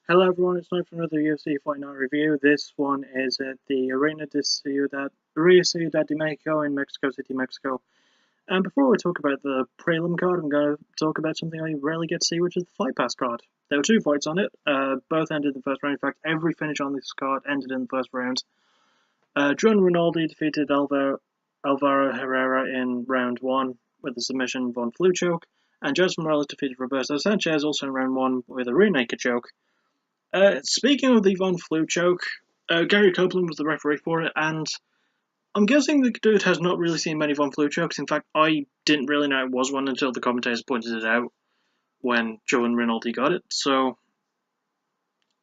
Hello everyone, it's time for another UFC Fight Night review. This one is at the Arena Ciudad de Mexico in Mexico City, Mexico. And before we talk about the prelim card, I'm going to talk about something I rarely get to see, which is the Fight Pass card. There were two fights on it, both ended in the first round. In fact, every finish on this card ended in the first round. Juan Rinaldi defeated Alvaro Herrera in round 1 with a submission Von Flue choke, and Joseph Morales defeated Roberto Sanchez also in round 1 with a rear naked choke. Speaking of the Von Flue choke, Gary Copeland was the referee for it, and I'm guessing the dude has not really seen many Von Flue chokes. In fact, I didn't really know it was one until the commentators pointed it out when Joe and Rinaldi got it. So,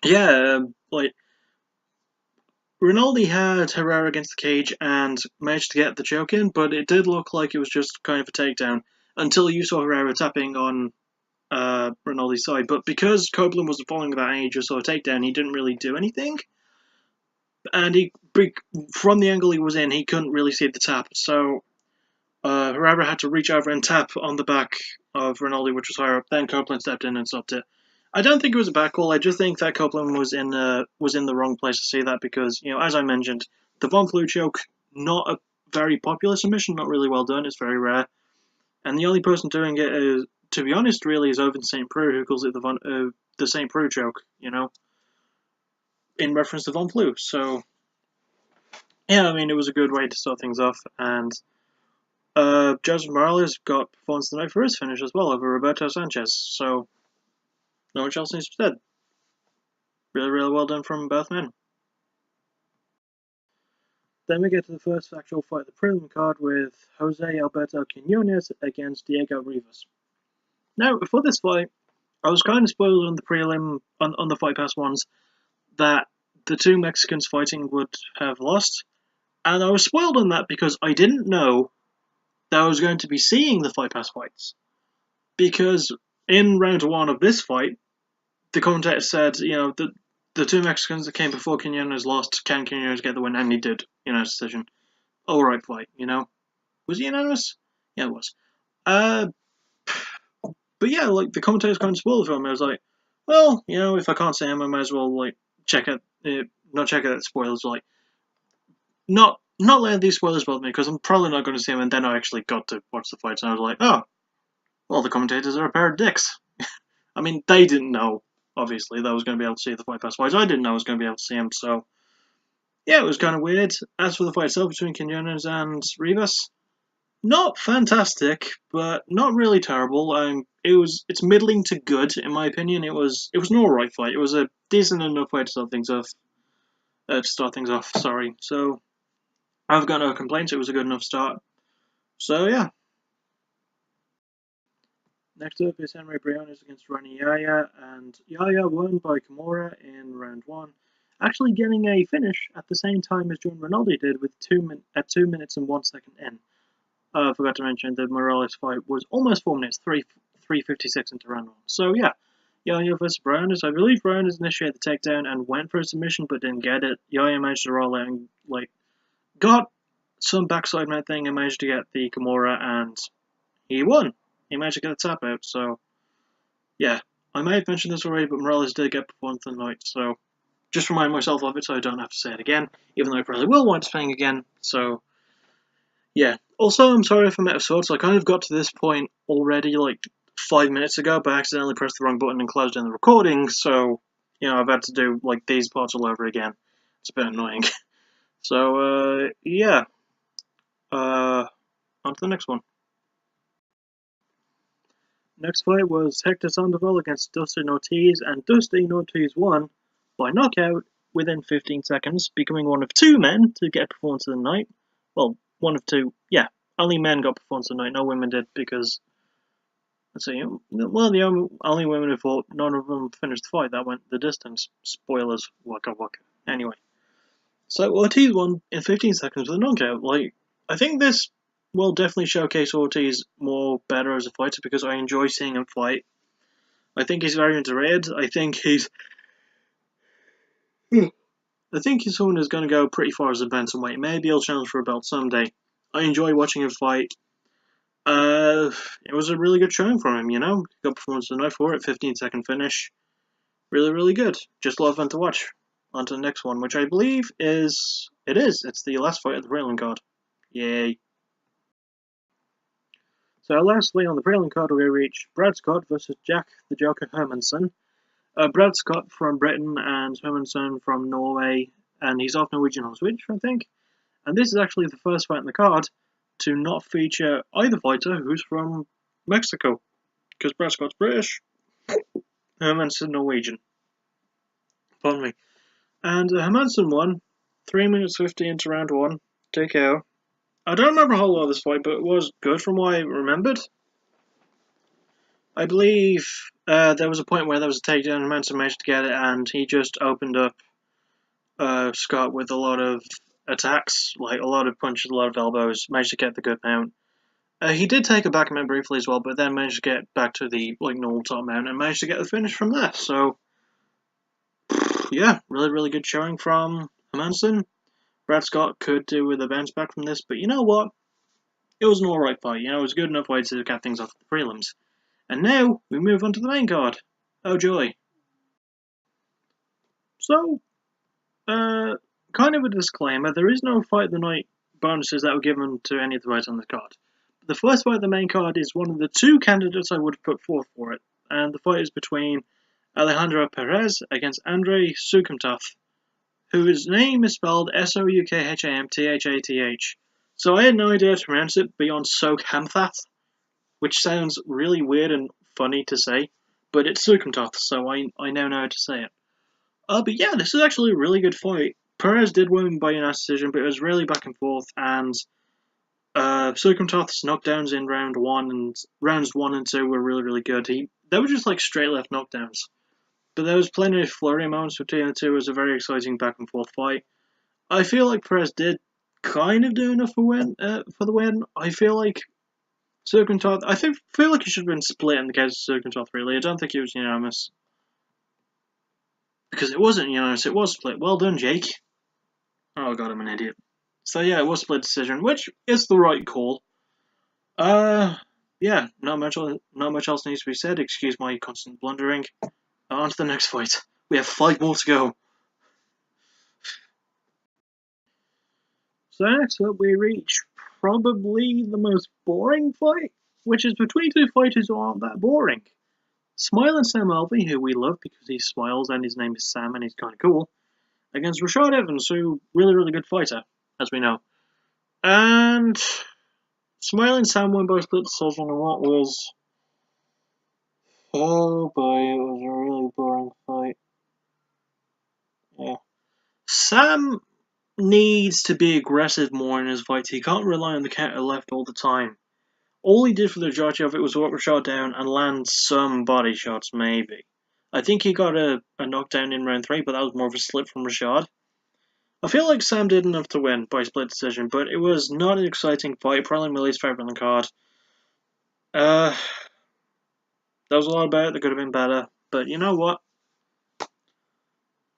yeah, Rinaldi had Herrera against the cage and managed to get the choke in, but it did look like it was just kind of a takedown until you saw Herrera tapping on Rinaldi's side. But because Copeland was following that and he just saw a takedown, he didn't really do anything. And from the angle he was in, he couldn't really see the tap. So Herrera had to reach over and tap on the back of Rinaldi, which was higher up. Then Copeland stepped in and stopped it. I don't think it was a back call. I just think that Copeland was in the wrong place to see that because, as I mentioned, the Von Flue choke, not a very popular submission, not really well done. It's very rare, and the only person doing it is, to be honest, really is Oven St. Preux, who calls it the St. Preux choke. In reference to Von Flue. So yeah, I mean, it was a good way to start things off, and Joseph Morales got performance of the night for his finish as well over Roberto Sanchez. So not much else needs to be said. Really, really well done from both men. Then we get to the first actual fight of the prelim card with Jose Alberto Quinones against Diego Rivas. Now, before this fight, I was kind of spoiled on the prelim, on the Fight Pass ones, that the two Mexicans fighting would have lost. And I was spoiled on that because I didn't know that I was going to be seeing the Fight Pass fights. Because in round 1 of this fight, the commentator said, the two Mexicans that came before Quinones lost, can Quinones get the win? And he did, decision. Alright fight, Was he unanimous? Yeah, it was. But yeah, the commentator's kind of spoiled for him. I was like, well, if I can't see him, I might as well, check out, not check out the spoilers, not letting these spoilers bother me, because I'm probably not going to see him, and then I actually got to watch the fights, and I was like, oh, well, the commentators are a pair of dicks. I mean, they didn't know, obviously, that I was going to be able to see the Fight Pass fights. I didn't know I was going to be able to see him, so yeah, it was kind of weird. As for the fight itself between Quinones and Rivas, not fantastic, but not really terrible. It's middling to good, in my opinion. It was an alright fight. It was a decent enough way to start things off. Sorry. So I've got no complaints. It was a good enough start. So yeah. Next up is Henry Briones against Ronnie Yaya, and Yaya won by Kimura in round 1, actually getting a finish at the same time as John Rinaldi did with 2 minutes and 1 second in. I forgot to mention the Morales fight was almost 4 minutes, 3:56 into round 1. So yeah, Yaya versus Briones. I believe Briones initiated the takedown and went for a submission but didn't get it. Yaya managed to roll out and got some backside mount thing and managed to get the Kimura, and he won. He managed to get a tap out, so yeah. I may have mentioned this already, but Morales did get performance of the night, so just remind myself of it so I don't have to say it again, even though I probably will want to saying again, so yeah. Also, I'm sorry if I'm out of sorts. I kind of got to this point already 5 minutes ago, but I accidentally pressed the wrong button and closed down the recording, so I've had to do these parts all over again. It's a bit annoying. So yeah. On to the next one. Next fight was Hector Sandoval against Dustin Ortiz, and Dustin Ortiz won by knockout within 15 seconds, becoming one of 2 men to get performance of the night. Well, one of 2, yeah, only men got performance of the night, no women did, because, let's see, well, the only women who fought, none of them finished the fight, that went the distance. Spoilers, waka waka. Anyway, so Ortiz won in 15 seconds with a knockout. I think this will definitely showcase Ortiz more better as a fighter because I enjoy seeing him fight. I think he's very underrated. I think he's someone who's going to go pretty far as a bantamweight. Maybe he'll challenge for a belt someday. I enjoy watching him fight. It was a really good showing from him, He got performance of the night for it, 15-second finish. really, really good. Just a lot of fun to watch. On to the next one, which I believe is... It's the last fight of the prelim card. Yay. So lastly, on the prelim card, we reach Brad Scott versus Jack the Joker Hermansson. Brad Scott from Britain and Hermansson from Norway, and he's off Norwegian on Switch, I think. And this is actually the first fight in the card to not feature either fighter who's from Mexico, because Brad Scott's British, Hermansson Norwegian. Pardon me. And Hermansson won 3 minutes 50 into round 1. TKO. I don't remember a whole lot of this fight, but it was good from what I remembered. I believe there was a point where there was a takedown, and Hermansson managed to get it, and he just opened up Scott with a lot of attacks, like a lot of punches, a lot of elbows, managed to get the good mount. He did take a back mount briefly as well, but then managed to get back to the normal top mount and managed to get the finish from there. So, yeah, really, really good showing from Hermansson. Brad Scott could do with a bounce back from this, but you know what? It was an alright fight. You know, it was a good enough way to cap things off at the prelims. And now, we move on to the main card. Oh joy. So, kind of a disclaimer, there is no fight of the night bonuses that were given to any of the fights on the card. The first fight of the main card is one of the two candidates I would have put forth for it, and the fight is between Alejandro Perez against Andrei Sukumtath, whose name is spelled Soukhamthath. So I had no idea how to pronounce it beyond Soukhamthath, which sounds really weird and funny to say, but it's Sukumtath, so I now know how to say it. But yeah, this is actually a really good fight. Perez did win by a decision, but it was really back and forth, and Sukumtath's knockdowns in rounds 1 and 2 were really, really good. They were just like straight left knockdowns. But there was plenty of flurry moments between the two. It was a very exciting back and forth fight. I feel like Perez did kind of do enough for the win. I feel like Sukumtath, feel like he should have been split in the case of Sukumtath, really. I don't think he was unanimous. Because it wasn't unanimous, it was split. Well done, Jake. Oh god, I'm an idiot. So yeah, it was split decision, which is the right call. Yeah, not much else needs to be said. Excuse my constant blundering. On to the next fight. We have 5 more to go. So next up, we reach probably the most boring fight, which is between two fighters who aren't that boring. Smiling Sam Alvey, who we love because he smiles and his name is Sam and he's kind of cool, against Rashad Evans, who really, really good fighter, as we know. And Smiling Sam won by split decision in what was... Oh boy, it was a really boring fight. Yeah. Sam needs to be aggressive more in his fights. He can't rely on the counter left all the time. All he did for the majority of it was walk Rashad down and land some body shots, maybe. I think he got a knockdown in round 3, but that was more of a slip from Rashad. I feel like Sam did enough to win by split decision, but it was not an exciting fight. Probably my least favourite on the card. There was a lot about it that could have been better, but you know what?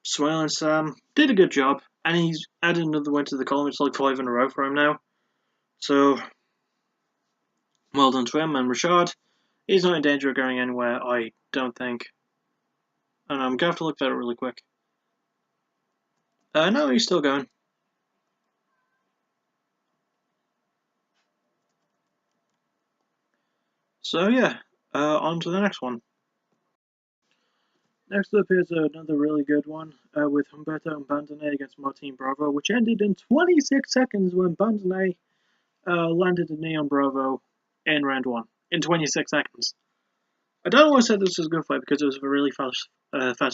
Smiling Sam did a good job, and he's added another win to the column. It's like 5 in a row for him now. So, well done to him. And Rashad, he's not in danger of going anywhere, I don't think. And I'm going to have to look that up really quick. No, he's still going. So yeah, on to the next one. Next up is another really good one with Humberto Bandone against Martin Bravo, which ended in 26 seconds when Bandone landed a knee on Bravo in round 1 in 26 seconds. I don't know why I said this was a good fight because it was a really fast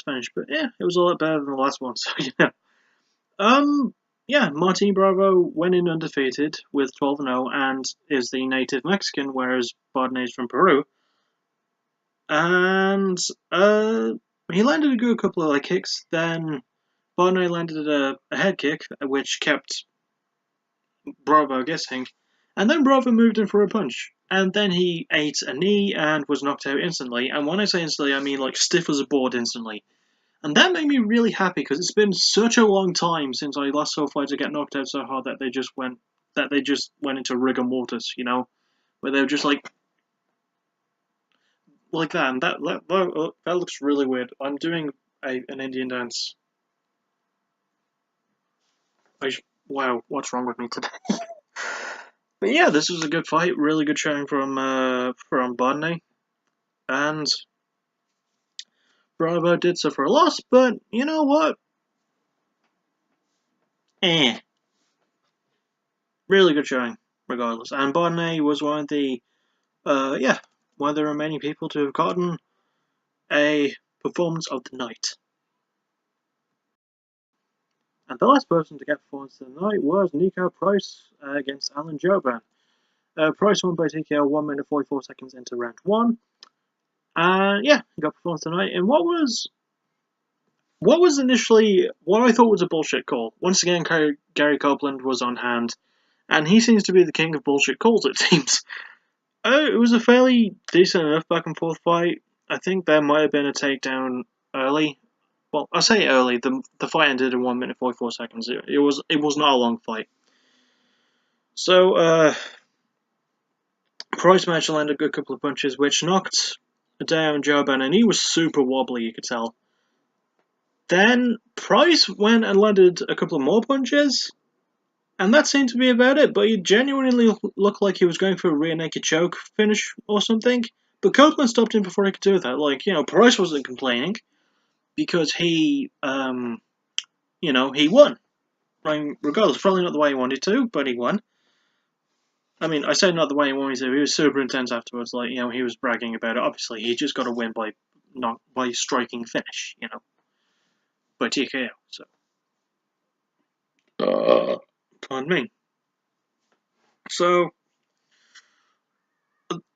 finish, but yeah, it was a lot better than the last one. So yeah, Martin Bravo went in undefeated with 12-0 and is the native Mexican, whereas Bandone is from Peru. And he landed a good couple of kicks. Then Barney landed a head kick, which kept Bravo guessing. And then Bravo moved in for a punch. And then he ate a knee and was knocked out instantly. And when I say instantly, I mean stiff as a board instantly. And that made me really happy because it's been such a long time since I last saw a fighter get knocked out so hard that they just went into rigor mortis, where they were just like that, and that looks really weird. I'm doing an Indian dance. Wow, what's wrong with me today? But yeah, this was a good fight. Really good showing from Barney, and Bravo did suffer a loss. But you know what? Really good showing, regardless. And Barney was one of the one of the remaining people to have gotten a performance of the night. And the last person to get performance of the night was Nico Price against Alan Jouban. Price won by TKO 1 minute 44 seconds into round 1. And yeah, he got performance tonight in what was initially what I thought was a bullshit call. Once again, Gary Copeland was on hand, and he seems to be the king of bullshit calls, it seems. It was a fairly decent enough back and forth fight. I think there might have been a takedown early. Well, I say early. The fight ended in 1 minute 44 seconds. It was not a long fight. So Price managed to land a good couple of punches, which knocked down Jouban, and he was super wobbly. You could tell. Then Price went and landed a couple of more punches, and that seemed to be about it. But he genuinely looked like he was going for a rear naked choke finish or something. But Copeland stopped him before he could do that. Like, Price wasn't complaining because he won. Regardless, probably not the way he wanted to, but he won. I mean, I said not the way he wanted to. He was super intense afterwards. Like, he was bragging about it. Obviously, he just got to win by striking finish. By TKO. So, pardon me. So,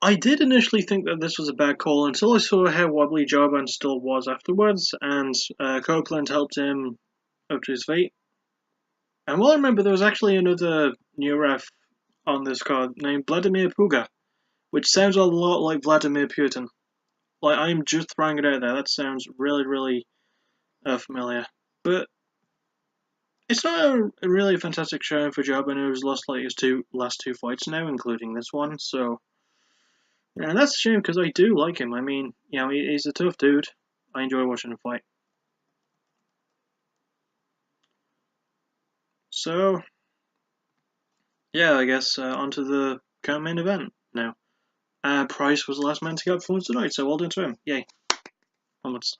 I did initially think that this was a bad call until I saw how wobbly Jouban still was afterwards, and Copeland helped him up to his feet. And while I remember, there was actually another new ref on this card named Vladimir Puga, which sounds a lot like Vladimir Putin. Like, I'm just throwing it out there. That sounds really, really familiar. But it's not a really fantastic showing for Jouban, who's lost like his last two fights now, including this one. So, yeah, that's a shame because I do like him. I mean, he's a tough dude. I enjoy watching him fight. So, yeah, I guess onto the current main event now. Price was the last man to get performance tonight, so well done to him. Yay. Onwards.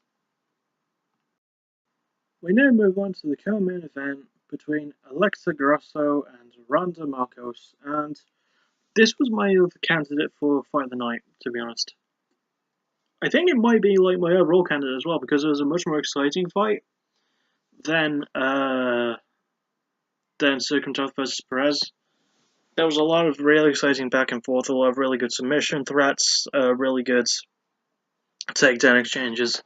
We now move on to the co-main event between Alexa Grasso and Randa Markos, and this was my other candidate for Fight of the Night, to be honest. I think it might be like my overall candidate as well, because it was a much more exciting fight than Circumtoth versus Perez. There was a lot of really exciting back and forth, a lot of really good submission threats, really good takedown exchanges.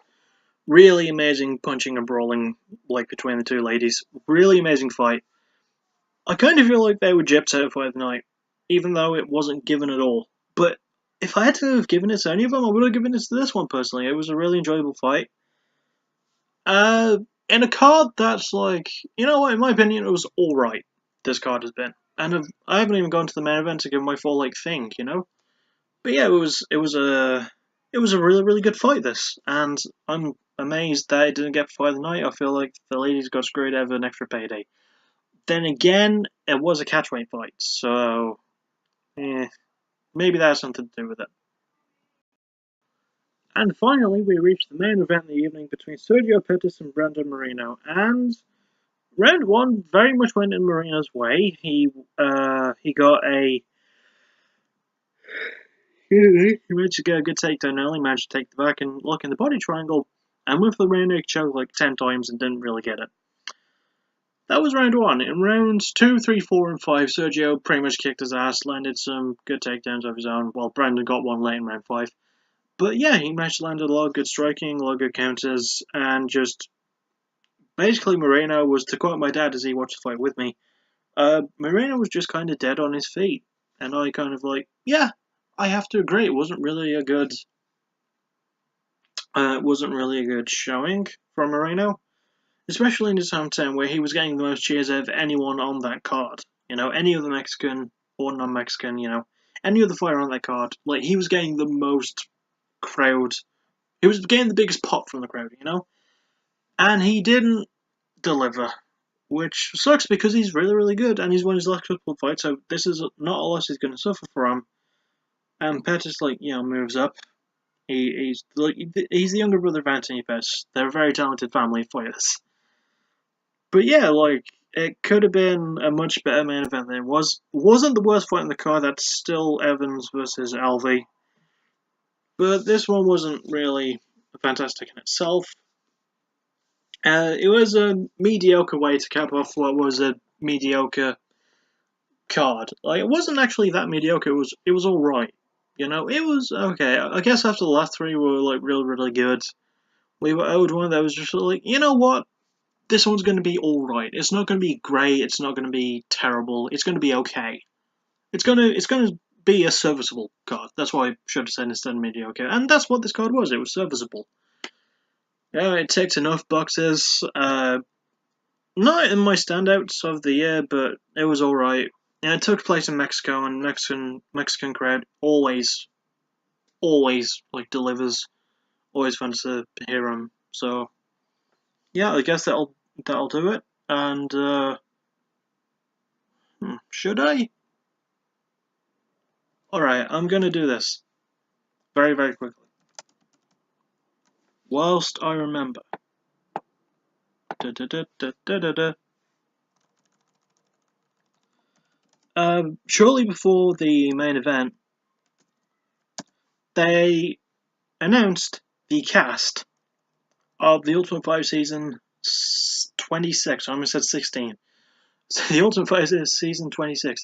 Really amazing punching and brawling, like, between the two ladies. Really amazing fight. I kind of feel like they were gypped out of Fight of the Night, even though it wasn't given at all. But if I had to have given it to any of them, I would have given it to this one, personally. It was a really enjoyable fight. In a card that's like, in my opinion, it was alright, this card has been. And I haven't even gone to the main event to give my full, thing, But yeah, it was a really, really good fight, this. And I'm amazed that it didn't get Fight of the Night. I feel like the ladies got screwed out of an extra payday. Then again, it was a catchweight fight, so maybe that has something to do with it. And finally, we reached the main event of the evening between Sergio Pettis and Randa Moreno. And round one very much went in Moreno's way. He got a he managed to get a good takedown early, managed to take the back and lock in the body triangle, and went for the rear naked choke like 10 times and didn't really get it. That was round one. In rounds 2, 3, 4, and 5, Sergio pretty much kicked his ass, landed some good takedowns of his own, while Brandon got one late in round 5. But yeah, he managed to land a lot of good striking, a lot of good counters, and just basically Moreno was, to quote my dad as he watched the fight with me, Moreno was just kind of dead on his feet. And I kind of yeah, I have to agree, it wasn't really a good showing from Moreno. Especially in his hometown, where he was getting the most cheers out of anyone on that card. Any other Mexican or non-Mexican, any other fighter on that card. Like, he was getting the most crowd. He was getting the biggest pop from the crowd, and he didn't deliver, which sucks because he's really, really good, and he's won his last couple of fights, so this is not a loss he's going to suffer from. And Pettis, moves up. He's the younger brother of Anthony Pettis. They're a very talented family of fighters. But yeah, it could have been a much better main event than it was. Wasn't the worst fight in the card. That's still Evans versus Alvey. But this one wasn't really fantastic in itself. It was a mediocre way to cap off what was a mediocre card. It wasn't actually that mediocre. It was all right. It was okay. I guess after the last three were really, really good, we were owed one that was just you know what? This one's going to be all right. It's not going to be great. It's not going to be terrible. It's going to be okay. It's going to be a serviceable card. That's what I should have said instead of mediocre. And that's what this card was. It was serviceable. Yeah, it ticked enough boxes. Not in my standouts of the year, but it was all right. And it took place in Mexico, and Mexican crowd always delivers. Always fun to hear them. So yeah, I guess that'll do it. And should I? All right, I'm gonna do this very, very quickly. Whilst I remember. Shortly before the main event, they announced the cast of the Ultimate Fighter Season 26. I almost said 16. So the Ultimate Fighter Season 26.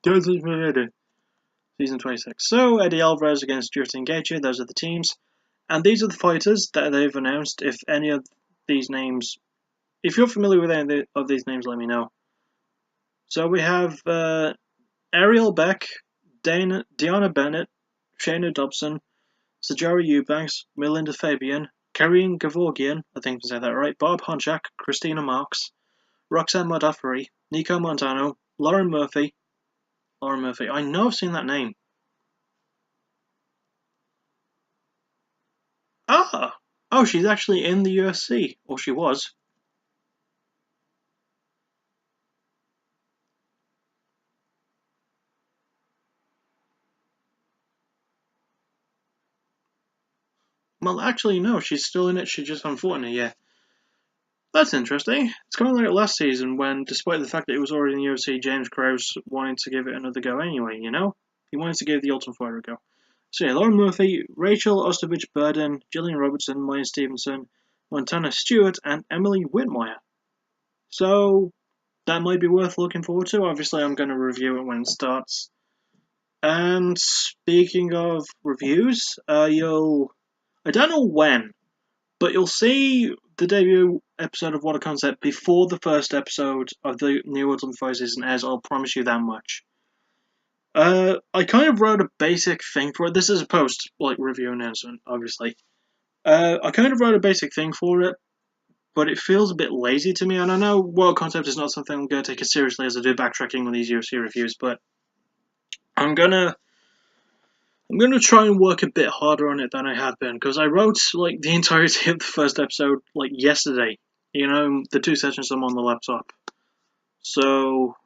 Season 26. So Eddie Alvarez against Justin Gaethje. Those are the teams. And these are the fighters that they've announced. If any of these names... If you're familiar with any of these names, let me know. So we have Ariel Beck, Deanna Bennett, Shayna Dobson, Sajara Eubanks, Melinda Fabian, Karine Gavorgian, I think I said that right, Bob Honchak, Christina Marks, Roxanne Modafferi, Nico Montano, Lauren Murphy. I know I've seen that name. Oh, she's actually in the UFC, or she was. Well, actually, no, she's still in it. She just fought in it, yeah. That's interesting. It's kind of like last season when, despite the fact that it was already in the UFC, James Krause wanted to give it another go anyway, He wanted to give the Ultimate Fighter a go. So yeah, Lauren Murphy, Rachel Ostovich-Burden, Gillian Robertson, Maya Stevenson, Montana Stewart, and Emily Whitmire. So that might be worth looking forward to. Obviously, I'm going to review it when it starts. And speaking of reviews, I don't know when, but you'll see the debut episode of What a Concept before the first episode of the new Ultimate Fighter season airs. I'll promise you that much. I kind of wrote a basic thing for it. This is a post review announcement, obviously. I kind of wrote a basic thing for it, but it feels a bit lazy to me. And I know World Concept is not something I'm going to take as seriously as I do backtracking on these UFC reviews, but I'm gonna try and work a bit harder on it than I have been, because I wrote the entirety of the first episode yesterday. The 2 sessions I'm on the laptop. So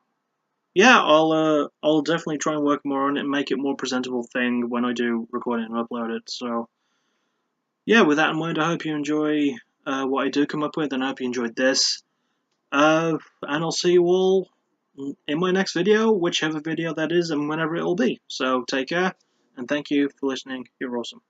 yeah, I'll definitely try and work more on it and make it a more presentable thing when I do record it and upload it. So yeah, with that in mind, I hope you enjoy what I do come up with, and I hope you enjoyed this. And I'll see you all in my next video, whichever video that is, and whenever it will be. So take care, and thank you for listening. You're awesome.